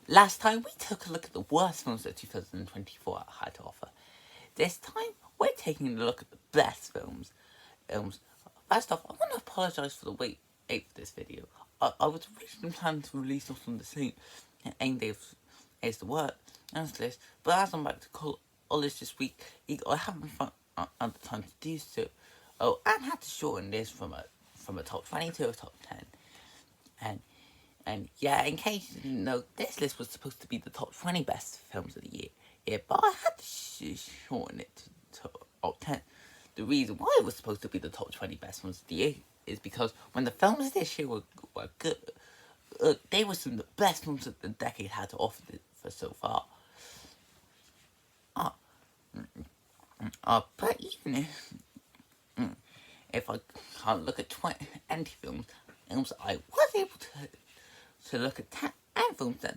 Last time we took a look at the worst films that 2024 had to offer. This time we're taking a look at the best films. First off, I want to apologise for the wait for this video. I was originally planning to release it on the same day as the work and this, but as I'm about to call all this week, I haven't found the time to do so. Oh, and had to shorten this from a top 20 to a top 10. And yeah, in case you didn't know, this list was supposed to be the top 20 best films of the year. Yeah, but I had to shorten it to top 10. The reason why it was supposed to be the top 20 best films of the year is because when the films this year were good, they were some of the best films that the decade had to offer for so far. But even if I can't look at 20 films, I was able to look at 10 films that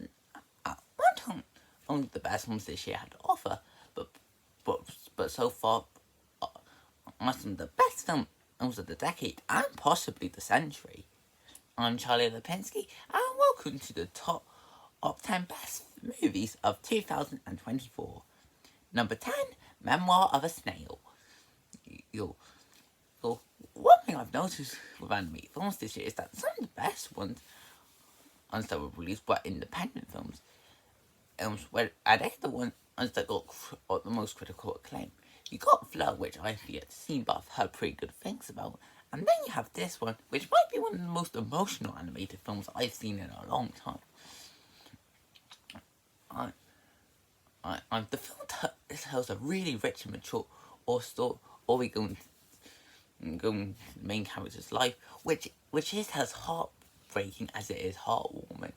weren't only the best films this year had to offer, but so far are some of the best films of the decade and possibly the century. I'm Charlie Lipinski, and welcome to the top 10 best movies of 2024. Number 10, Memoir of a Snail. One thing I've noticed with animated films this year is that some of the best ones that were released were independent films. Where they're the ones that got the most critical acclaim. You got Flow, which I've yet to see, but I've heard pretty good things about. And then you have this one, which might be one of the most emotional animated films I've seen in a long time. The film tells a really rich and mature story going the main character's life, which is as heartbreaking as it is heartwarming.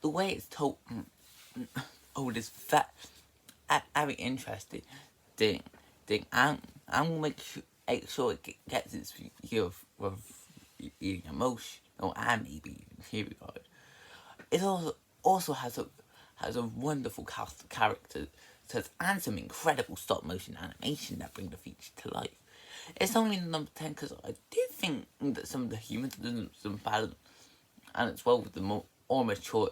The way it's told, is very interesting. And will make sure it gets its view of emotional and maybe period. It also has a wonderful cast of characters and some incredible stop motion animation that bring the feature to life. It's only number 10 because I do think that some of the humor doesn't some balance, and it's well with the more mature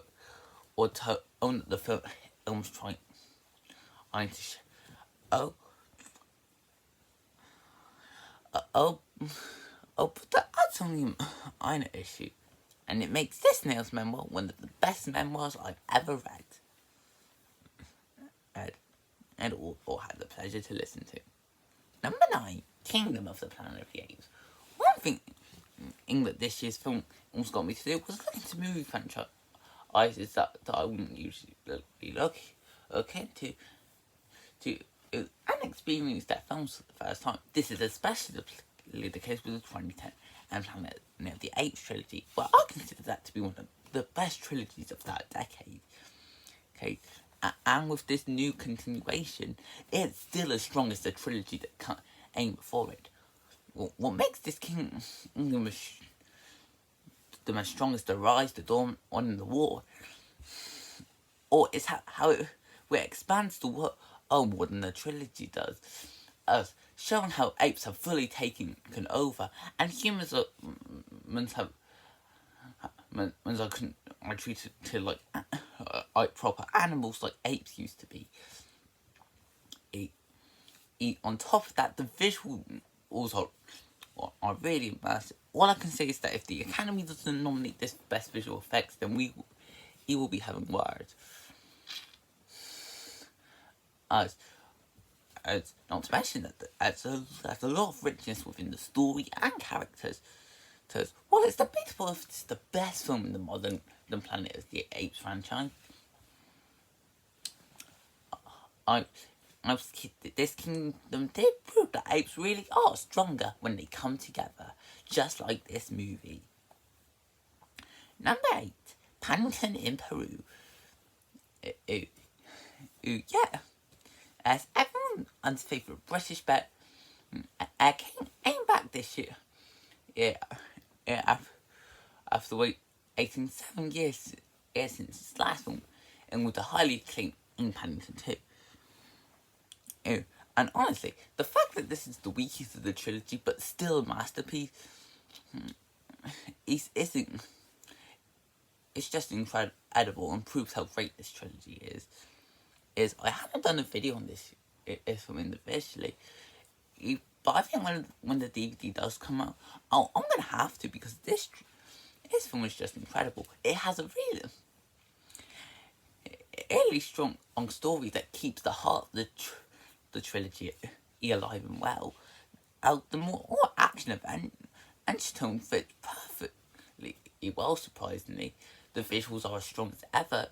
or tone that the film's trying to show. But that's only a minor issue, and it makes this Snail's memoir one of the best memoirs I've ever read or had the pleasure to listen to. Number 9, Kingdom of the Planet of the Apes. One thing that this year's film almost got me to do was look into movie franchises that I wouldn't usually look into and experience their films for the first time. This is especially the case with the 2010 and Planet of the Apes trilogy, but I consider that to be one of the best trilogies of that decade. Okay, and with this new continuation, it's still as strong as the trilogy that came before it. What makes this Kingdom the most strong is the rise, the dawn, and the war, or is how it expands the world more than the trilogy does, as showing how apes have fully taken over, and humans are treated like proper animals, like apes used to be. On top of that, the visuals are really immersive. All I can say is that if the Academy doesn't nominate this for Best Visual Effects, then we will be having words. As not to mention that there's a lot of richness within the story and characters. Well, it's debatable if it's the best film in the modern Planet of the Apes franchise. This kingdom did prove that apes really are stronger when they come together, just like this movie. Number 8, Paddington in Peru. Yeah. As everyone's favourite British bet came back this year. After waiting 7 years since its last film, and with a highly acclaimed in Paddington 2. And honestly, the fact that this is the weakest of the trilogy, but still a masterpiece, it's just incredible and proves how great this trilogy is I haven't done a video on this film individually, but I think when the DVD does come out, I'm gonna have to, because this film is just incredible. It has a really strong story that keeps the heart of the trilogy alive and well. The more action and tone fit perfectly well, surprisingly. The visuals are as strong as ever.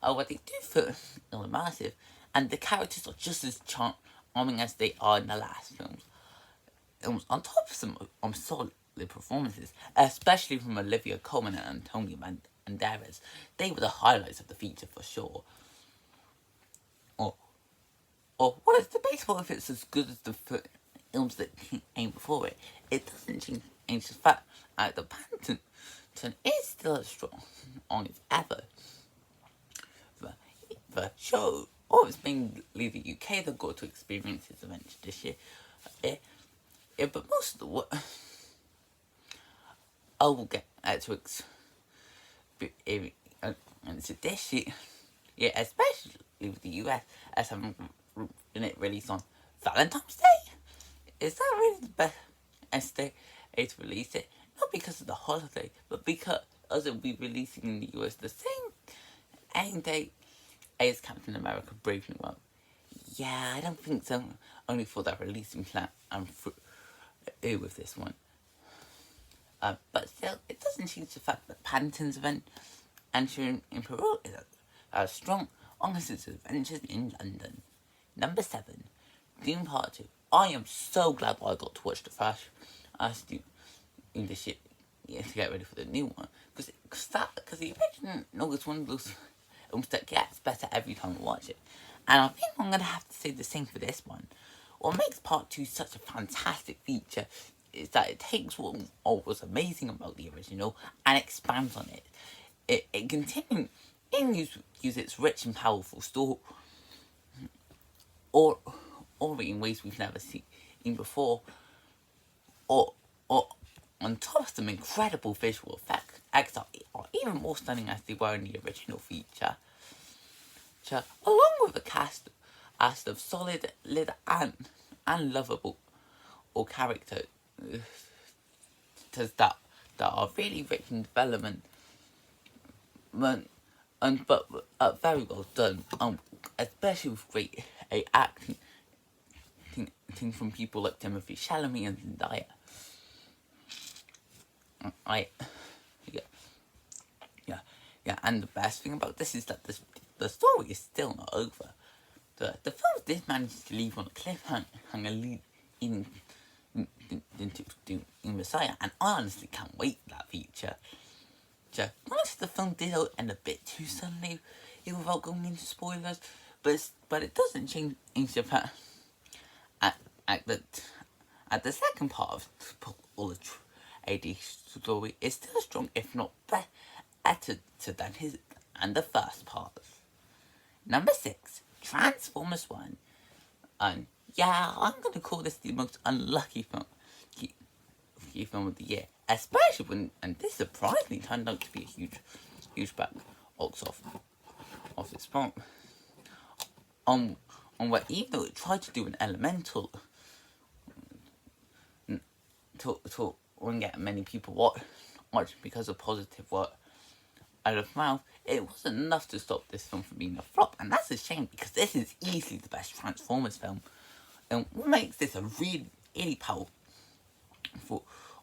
What they do feel immersive, and the characters are just as charming as they are in the last films. On top of some solid performances, especially from Olivia Colman and Antonio Banderas. They were the highlights of the feature for sure. Or what is debatable if it's as good as the films that came before it. It doesn't change the fact that the Paddington is still as strong on as ever. The show, it's mainly the UK that got to experience its adventure this year. But most of the work I will get to experience this year. Yeah, especially with the US, as having it released on Valentine's Day. Is that really the best day to release it? Not because of the holiday, but because it will be releasing in the US the same day as Captain America Brave New World. Yeah, I don't think so. Only for that releasing plan and with this one. But still, it doesn't change the fact that Paddington's event entering in Peru is as strong as its adventures in London. Number 7, Dune Part 2. I am so glad that I got to watch the first Dune in this year to get ready for the new one. Because the original is one of those films that gets better every time I watch it. And I think I'm going to have to say the same for this one. What makes Part 2 such a fantastic feature is that it takes what was amazing about the original and expands on it. It continues use its rich and powerful story, or in ways we've never seen before, or on top of some incredible visual effects are even more stunning as they were in the original feature. Along with a cast of solid, lit and lovable characters that are really rich in development, but very well done. Especially with great acting from people like Timothée Chalamet and Zendaya. And the best thing about this is that the story is still not over. The film did manage to leave on a cliffhanger leading into Messiah, and I honestly can't wait for that feature. Honestly, the film did end a bit too suddenly without going into spoilers, but it doesn't change the fact at the second part of all the AD story is still strong, if not better than his and the first part. Number 6, Transformers 1. I'm gonna call this the most unlucky film of the year, especially when, and this surprisingly turned out to be a huge box office film. Where even though it tried to do an elemental to get many people watch because of positive word out of mouth, it wasn't enough to stop this film from being a flop, and that's a shame because this is easily the best Transformers film. And what makes this a really powerful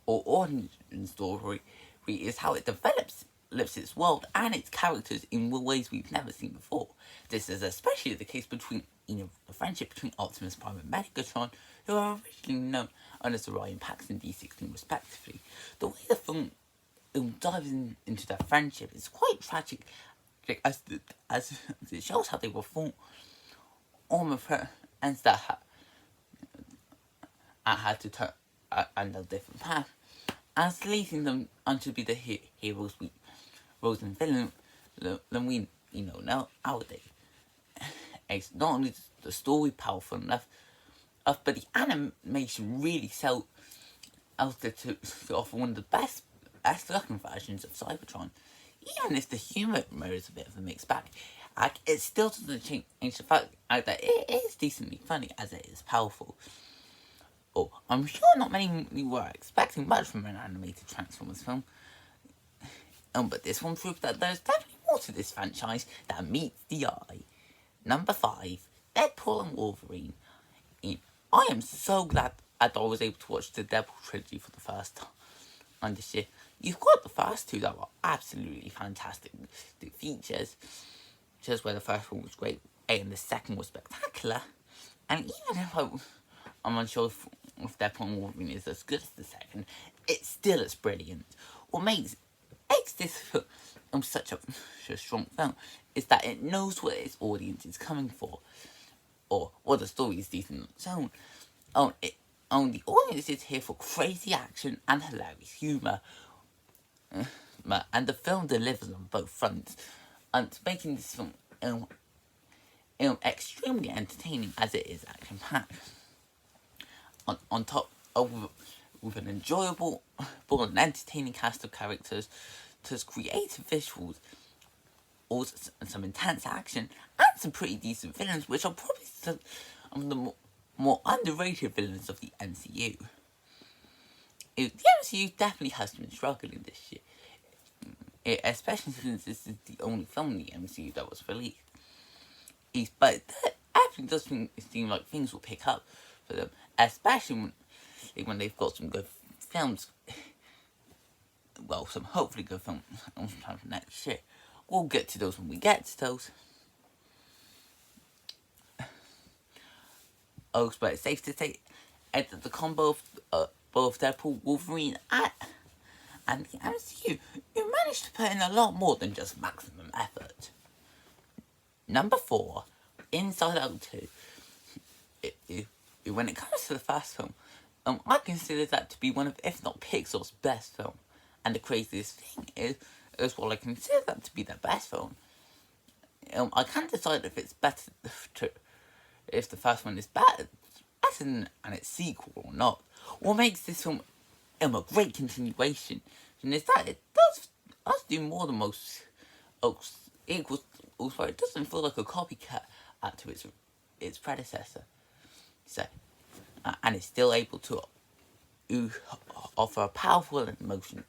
or origin story is how it develops its world and its characters in ways we've never seen before. This is especially the case between the friendship between Optimus Prime and Megatron, who are originally known as Orion Pax and D16 respectively. The way the film dives into that friendship is quite tragic, as it shows how they were formed on friends that had to turn under a different path, as leading them on to be the heroes and villains we know nowadays. It's not only the story powerful enough, but the animation really sells it to offer one of the best looking versions of Cybertron. even if the humour is a bit of a mixed bag, it still doesn't change the fact that it is decently funny as it is powerful. Oh, I'm sure not many were expecting much from an animated Transformers film. But this one proves that there's definitely more to this franchise that meets the eye. Number 5, Deadpool and Wolverine. I am so glad that I was able to watch the Deadpool trilogy for the first time this year. You've got the first two that were absolutely fantastic. The features, just where the first one was great, and the second was spectacular. And even if I'm unsure if Deadpool and Wolverine is as good as the second, it still is brilliant. What makes this film such a strong film is that it knows what its audience is coming for, or the story is decent on its own. The audience is here for crazy action and hilarious humour, and the film delivers on both fronts, and making this film extremely entertaining as it is action packed. On top of with an enjoyable and entertaining cast of characters, there's creative visuals, also some intense action, and some pretty decent villains, which are probably some of the more underrated villains of the MCU. The MCU definitely has been struggling this year, especially since this is the only film in the MCU that was released. But that actually does seem like things will pick up for them, especially when they've got some good films. Well, some hopefully good films sometime for next year. We'll get to those when we get to those. But it's safe to say that the combo of both Deadpool, Wolverine, and the MCU, you managed to put in a lot more than just maximum effort. Number 4, Inside Out 2. When it comes to the first film, I consider that to be one of, if not Pixar's best film. And the craziest thing is while I consider that to be their best film, I can't decide if it's better if the first one is better than its sequel or not. What makes this film a great continuation is that it does do more than most equals. Also, it doesn't feel like a copycat to its predecessor. So, and it's still able to offer a powerful and emotional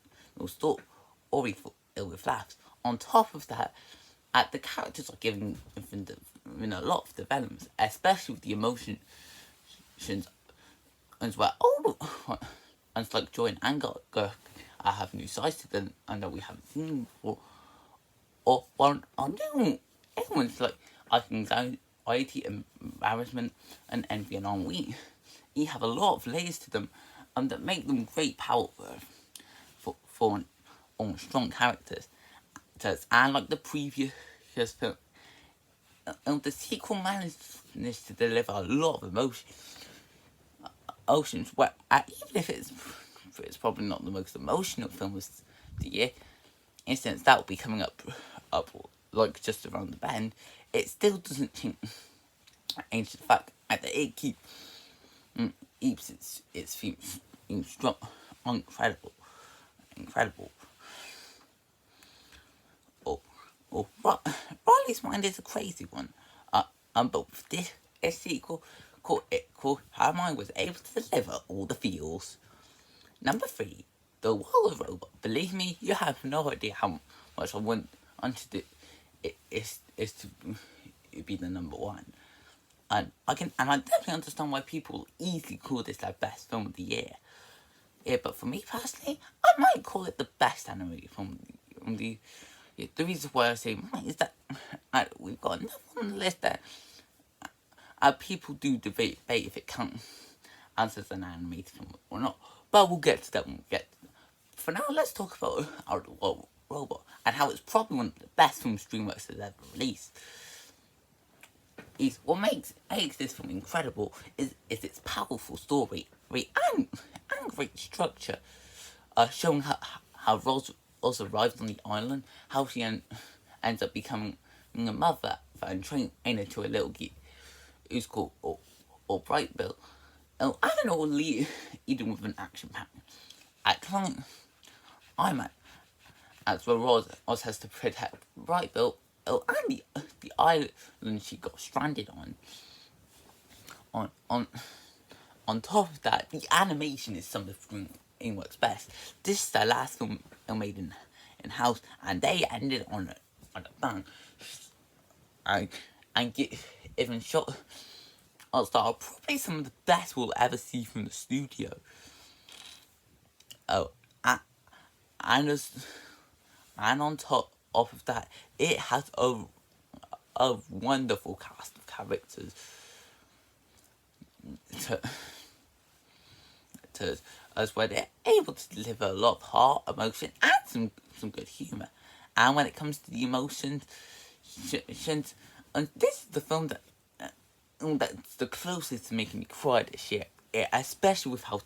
story with laughs. On top of that, the characters are given a lot of development, especially with the emotions as well. And it's like joy and anger have new sides to them and that we haven't seen before. Or everyone's like, I think anxiety, embarrassment, and envy and ennui. You have a lot of layers to them, that make them great power for strong characters. And like the previous film, the sequel managed to deliver a lot of emotions. Where even if it's probably not the most emotional film of the year, in a sense that will be coming up like just around the bend, it still doesn't change the fact that it keeps its themes strong, incredible. Riley's Mind is a crazy one. But with this sequel, her mind was able to deliver all the feels. Number 3, The Waller Robot. Believe me, you have no idea how much I want to do. It is to be the number 1. And I definitely understand why people easily call this their best film of the year. Yeah, but for me personally, I might call it the best animated film of the year. The reason why I say might is that we've got enough on the list that people do debate if it counts as an animated film or not. But we'll get to that when we get to that. For now, let's talk about our Robot and how it's probably one of the best films DreamWorks has ever released. What makes this film incredible is its powerful story and great structure, showing how Rose arrives on the island, how she ends up becoming a mother and trained into a little kid who's called or Bright Bill. I don't know, leading with an action pack. At climax, as well. Oz has to protect Bright Bill and the island she got stranded on. On top of that, the animation is something in works best. This is the last film made in house, and they ended on a bang. And get even shot. I'll start probably some of the best we'll ever see from the studio. Oh, and on top of that, it has a wonderful cast of characters. As where they're able to deliver a lot of heart, emotion, and some good humour. And when it comes to the emotions, and this is the film that's the closest to making me cry this year. Especially with how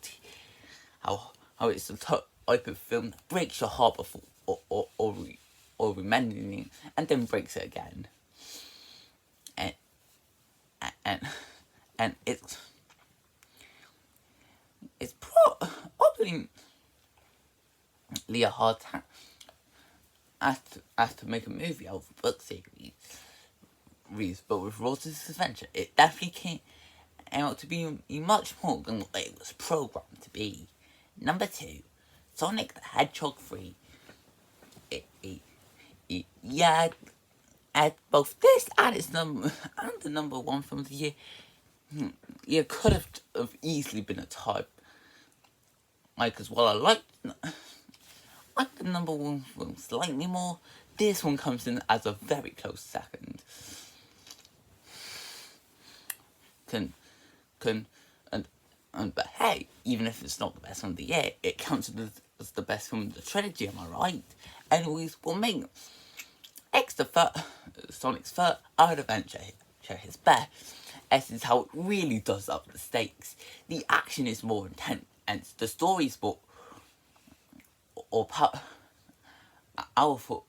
it's the type of film that breaks your heart before or remembering it, and then breaks it again. And it's probably a hard time as to make a movie out of a book series, but with Rose's Adventure, it definitely came out to be much more than what it was programmed to be. Number 2, Sonic the Hedgehog 3. Yeah, at both this and the number 1 film of the year, it could have easily been a type. Because while I like the number 1 film slightly more, this one comes in as a very close second. But hey, even if it's not the best film of the year, it counts as the best film of the trilogy, am I right? Anyways, we'll make Sonic's third adventure his best. This is how it really does up the stakes. The action is more intense, and the story's more powerful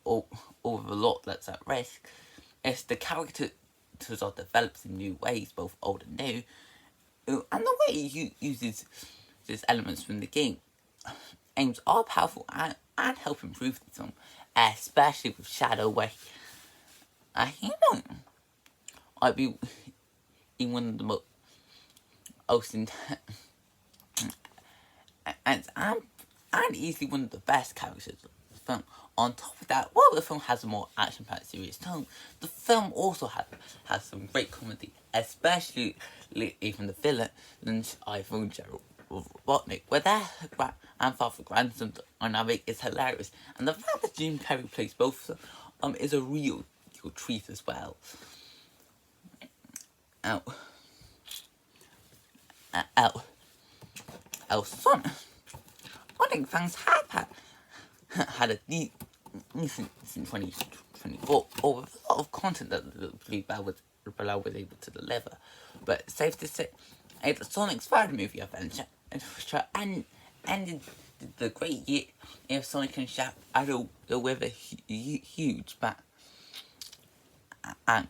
or with a lot that's at risk. It's the characters are developed in new ways, both old and new, and the way he uses these elements from the game aims are powerful and help improve the film, especially with Shadow, where I'd be in one of the most intense and easily one of the best characters of the film. On top of that, while the film has a more action-packed, serious tone, the film also has some great comedy, especially even the villains, Ivan and Gerald Robotnik, where their grandson dynamic is hilarious, and the fact that Jim Carrey plays both of them is a real treat as well. Sonic fans had a decent 2024, or with a lot of content that Blue Bell was able to deliver. But it's safe to say, Sonic's third movie adventure ended the great year of Sonic and Shadow with a huge bang, and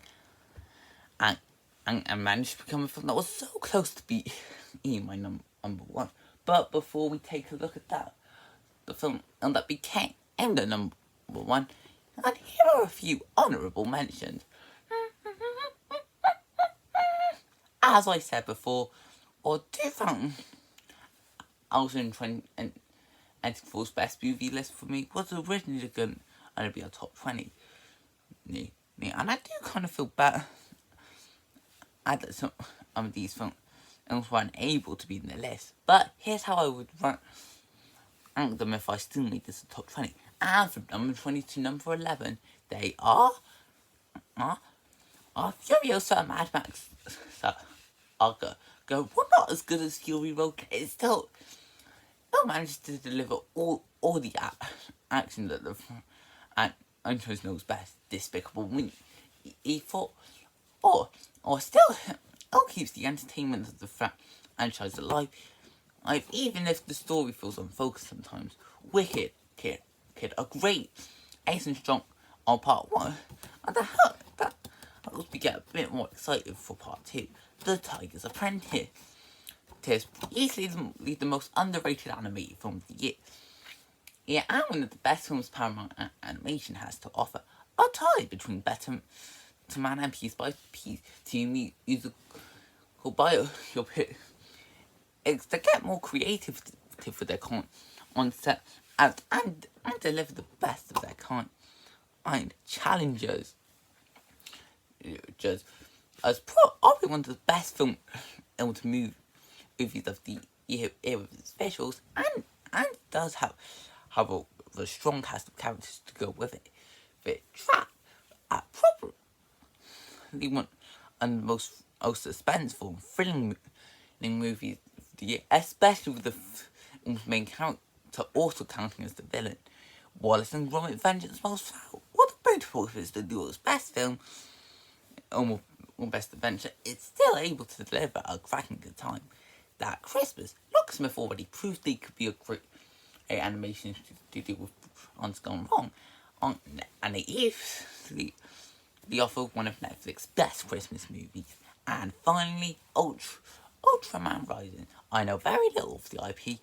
managed to become a film that was so close to being my number 1. But before we take a look at that, the film that became the number 1, and here are a few honourable mentions. As I said before, or 2024's best movie list for me was originally going to be a top 20. And I do kind of feel bad that some of these films weren't able to be in the list. But here's how I would rank them if I still made this a top 20. And from number 20 to number 11, they are Furiosa and Mad Max Saga. Well, not as good as Fury Road. It still manages to deliver all the action that the franchise knows best. Despicable Me, E4, or still keeps the entertainment of the franchise alive. Even if the story feels unfocused sometimes. Wicked, Kid, a great Ace and Strong on part 1, and that helps me get a bit more excited for part 2. The Tiger's Apprentice. Tis easily the most underrated animated film of the year. Yeah, and one of the best films Paramount Animation has to offer. A tie between Better Man and Piece by Piece to musical biopic. It's to get more creative with their concept and deliver the best of their kind. And challengers just as probably one of the best film to movies of the year with visuals and does have a strong cast of characters to go with it. The track probably one of the most suspenseful, thrilling movies of the year, especially with the main character also counting as the villain. Wallace and Gromit: Vengeance Smells Foul. What a beautiful is the duo's best film, or best adventure, it's still able to deliver a cracking good time. That Christmas, Locksmith already proved they could be a great animation studio with on gone wrong, and they easily offer one of Netflix's best Christmas movies. And finally, Ultraman Rising. I know very little of the IP,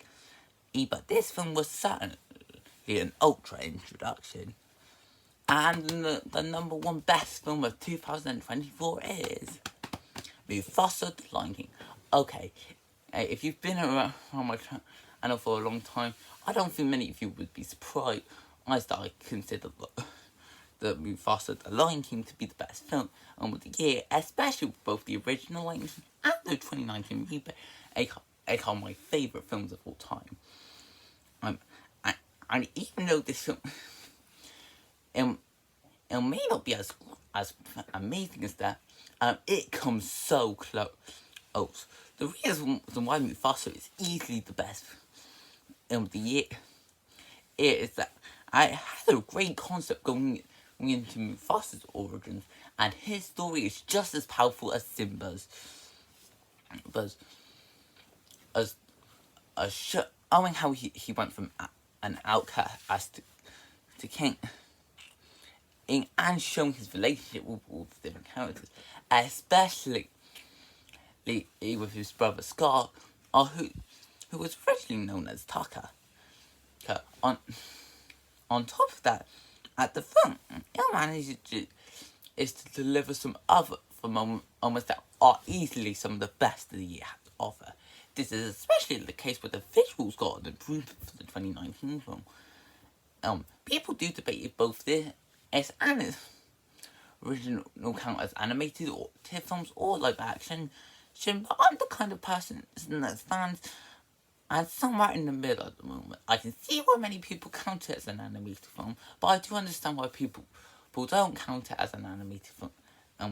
but this film was certainly an ultra introduction. And the number one best film of 2024 is Mufasa: The Lion King. Okay, if you've been around my channel for a long time, I don't think many of you would be surprised that I consider the Mufasa: The Lion King to be the best film of the year, especially with both the original Lion King and the 2019 remake. They are my favourite films of all time. And even though this film it may not be as amazing as that, it comes so close. The reason why Mufasa is easily the best of the year is that I had a great concept going into Mufasa's origins, and his story is just as powerful as Simba's. But showing how he went from an outcast to king, and showing his relationship with all the different characters, especially with his brother Scar, who was originally known as Taka. On top of that, at the front, it manages to deliver some other moments that are easily some of the best of the year has to offer. This is especially the case where the visuals got an improvement for the 2019 film. People do debate if both this and its original count as animated or TIFF films or live action, but I'm the kind of person that stands and somewhere in the middle at the moment. I can see why many people count it as an animated film, but I do understand why people don't count it as an animated film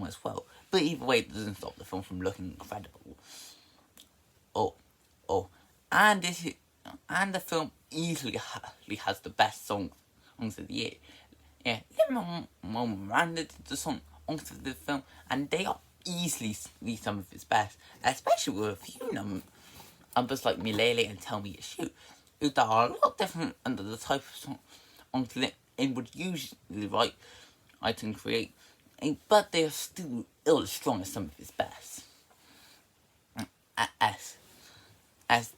as well. But either way, it doesn't stop the film from looking incredible. And the film easily has the best songs of the year. Yeah, Miranda did the songs of the film, and they are easily some of its best, especially with a few numbers like Milele and Tell Me It's You, that are a lot different under the type of songs it would usually write and create, but they are still as strong as some of its best. As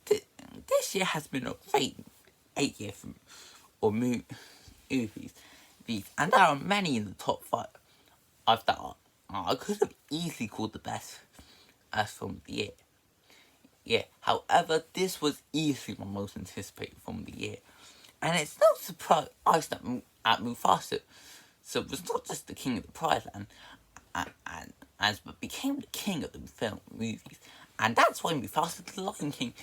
this year has been a great 8 year for movies, and there are many in the top 5 that I could have easily called the best as film of the year. Yeah, however, this was easily my most anticipated film of the year, and it's no surprise that at Mufasa, so it was not just the king of the Pride Land, but became the king of the film movies, and that's why Mufasa: The Lion King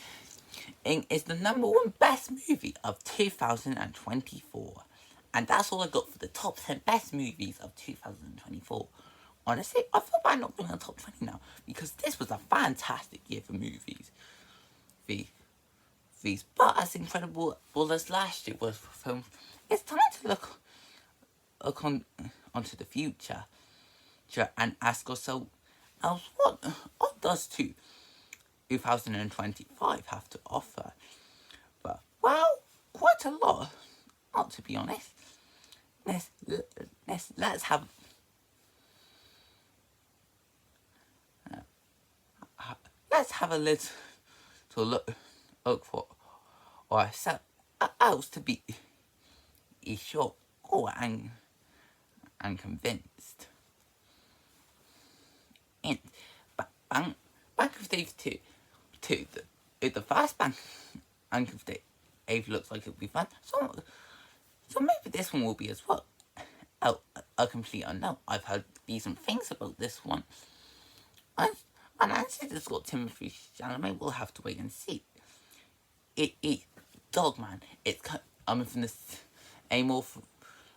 is the number one best movie of 2024. And that's all I got for the top 10 best movies of 2024. Honestly, I feel bad not being on top 20 now, because this was a fantastic year for movies. But as incredible as last year was for films, it's time to look onto the future and ask ourselves, what does 2025 have to offer? But, well, quite a lot, not to be honest. Let's have a little look for, or else to be sure and convinced. And Bank of Dave 2, the first Bank of Dave looks like it'll be fun. So maybe this one will be as well. A complete unknown. I've heard decent things about this one. And I said it's got Timothy Chalamet. We'll have to wait and see. Dogman. I'm from this Amor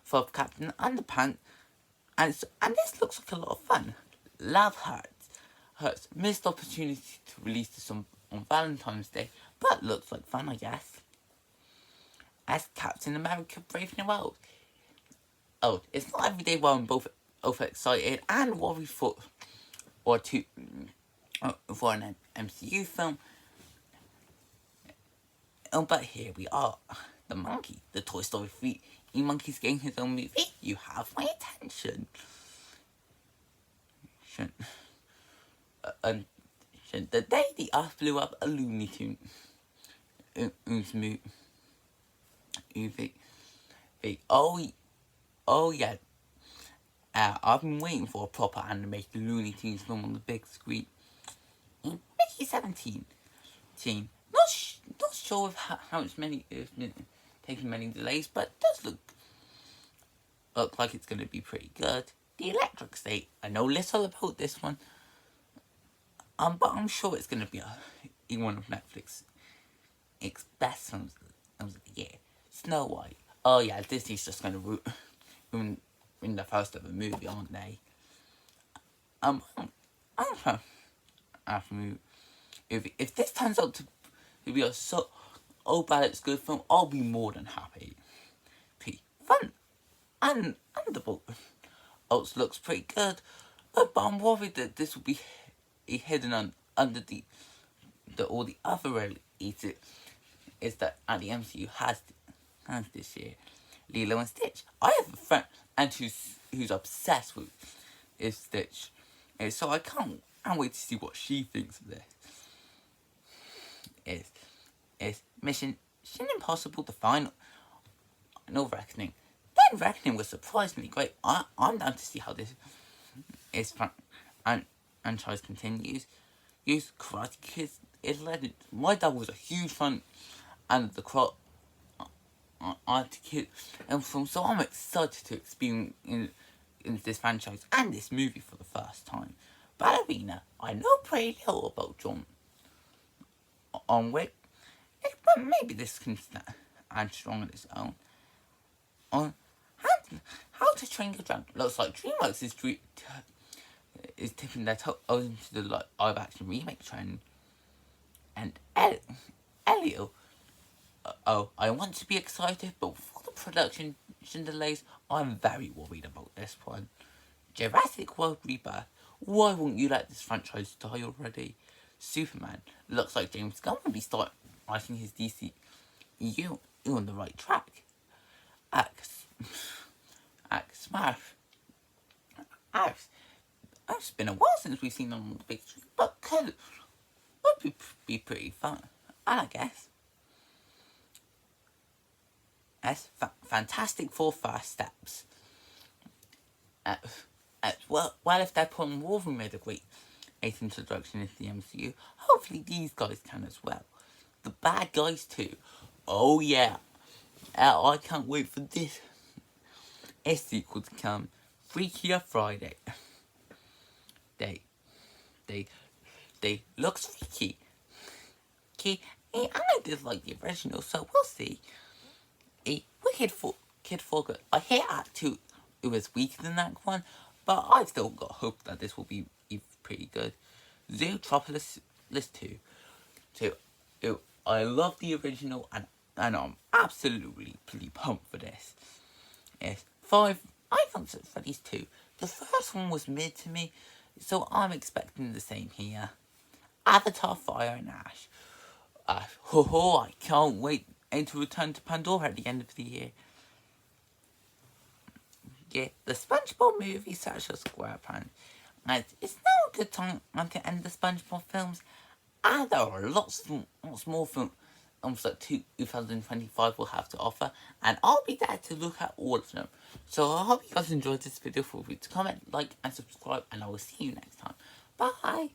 for Captain Underpants. And this looks like a lot of fun. Love Hurts. Missed opportunity to release this on Valentine's Day, but looks like fun, I guess. As Captain America Brave New World. Oh, it's not every day where I'm both excited and worried for an MCU film. But here we are. The monkey, the Toy Story 3 monkey's getting his own movie. You have my attention. The day the Earth blew up, a Looney Tunes movie. Oh yeah. I've been waiting for a proper animated Looney Tunes film on the big screen. In 2017. Not sure of how it's been taking many delays, but it does look like it's going to be pretty good. The Electric State. I know little about this one. But I'm sure it's going to be in one of Netflix's best films of the year. Snow White. Oh yeah, Disney's just going to ruin the first ever movie, aren't they? I'm if this turns out to be a bad it's good film, I'll be more than happy. Pretty fun and the book looks pretty good, but I'm worried that this will be hidden under all the other releases is that the MCU has this year. Lilo and Stitch. I have a friend who's obsessed with Stitch, so I can't wait to see what she thinks of this. Is Mission Impossible: The Final Reckoning. That Reckoning was surprisingly great. I'm down to see how this franchise continues. Use Karate Kid is legend. My dad was a huge fan and the Karate Kid film, so I'm excited to experience in this franchise and this movie for the first time. Ballerina. I know pretty little about John Wick, but maybe this can stand strong on its own. On How to Train Your Dragon. Looks like DreamWorks is tipping their toe into the live action remake trend. And Elio. I want to be excited, but for the production delays, I'm very worried about this one. Jurassic World Rebirth. Why won't you let this franchise die already? Superman. Looks like James Gunn will be writing his DCU on the right track. Smash. It's been a while since we've seen them on the big screen, but would be pretty fun. And I guess. Fantastic Four First Steps. Well, if Deadpool and Wolverine made a great introduction into the MCU, hopefully these guys can as well. The Bad Guys too. Oh yeah. I can't wait for this sequel to come. Freakier Friday. They looks freaky. And I did like the original, so we'll see. Wicked Good. I hear Act 2 it was weaker than that one, but I've still got hope that this will be pretty good. Zootropolis 2. I love the original and I'm absolutely pumped for this. Yes, 5 Five Nights at Freddy's 2. The first one was mid to me, so I'm expecting the same here. Avatar Fire and Ash. I can't wait to return to Pandora at the end of the year. Yeah, the SpongeBob movie such as SquarePants. And it's now a good time to end the SpongeBob films. And there are lots more films that 2025 will have to offer, and I'll be there to look at all of them. So I hope you guys enjoyed this video. Feel free to comment, like, and subscribe, and I will see you next time. Bye!